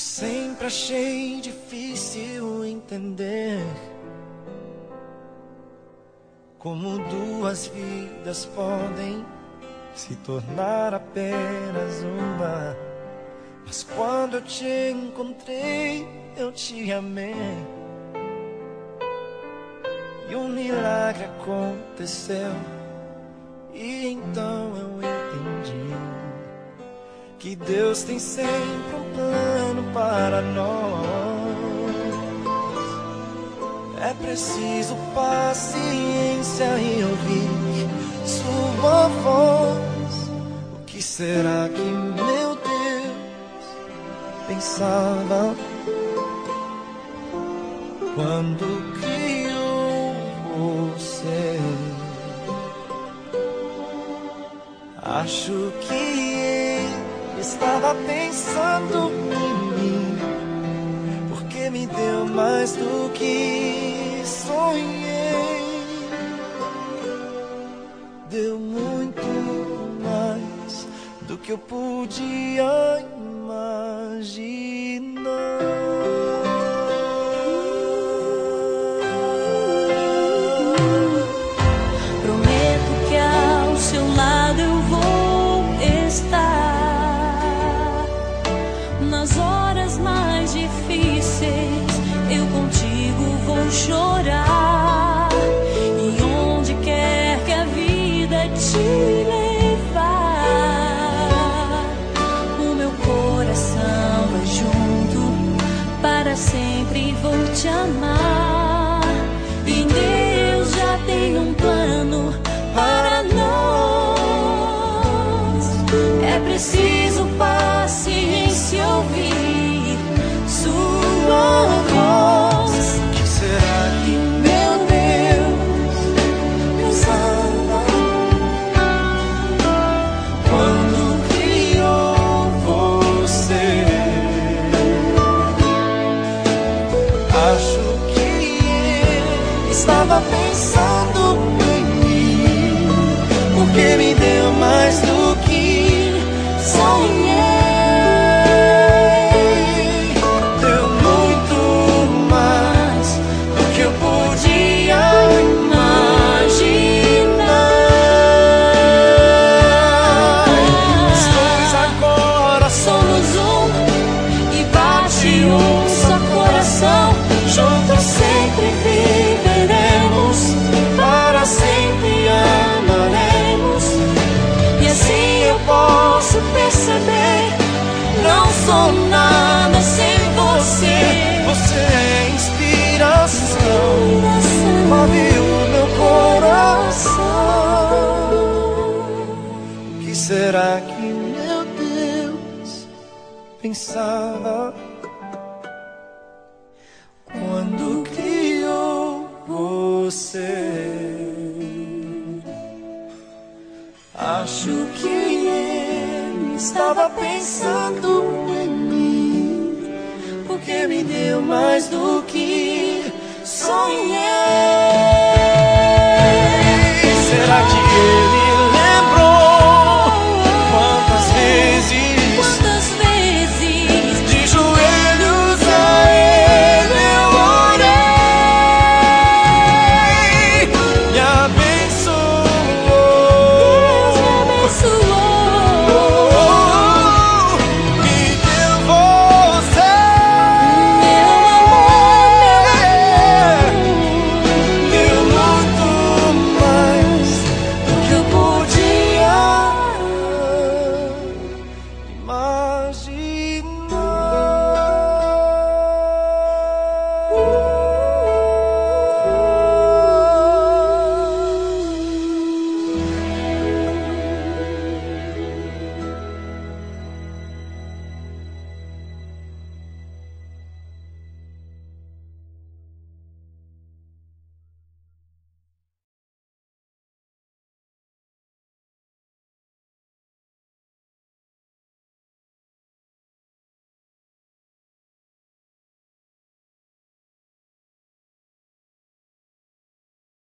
sempre achei difícil entender como duas vidas podem se tornar apenas uma. Mas quando eu te encontrei, eu te amei, e um milagre aconteceu. E então eu entendi que Deus tem sempre um plano para nós. É preciso paciência e ouvir sua voz. O que será que meu Deus pensava quando criou você? Acho que ele estava pensando em mim, porque me deu mais do que sonhei. Deu muito mais do que eu podia imaginar. Prometo que ao seu lado eu vou estar. Nas horas mais difíceis eu contigo vou chorar. E onde quer que a vida te levar, o meu coração vai junto, para sempre vou te amar. E Deus já tem um plano para nós. É preciso paciência, ouvir sua voz. O que será que meu Deus pensava quando criou você? Acho que ele estava pensando em mim, porque me deu mais do que sonhei. Deu muito mais do que eu podia imaginar. Nós dois agora somos um, E bate um só coração. juntos sempre viveremos, para sempre amaremos. E assim Eu posso perceber, não sou nada sem você. Você é inspiração, move o meu coração. O que será que meu Deus pensava quando criou você? Acho que ele estava pensando em mim, porque me deu mais do que sonhei.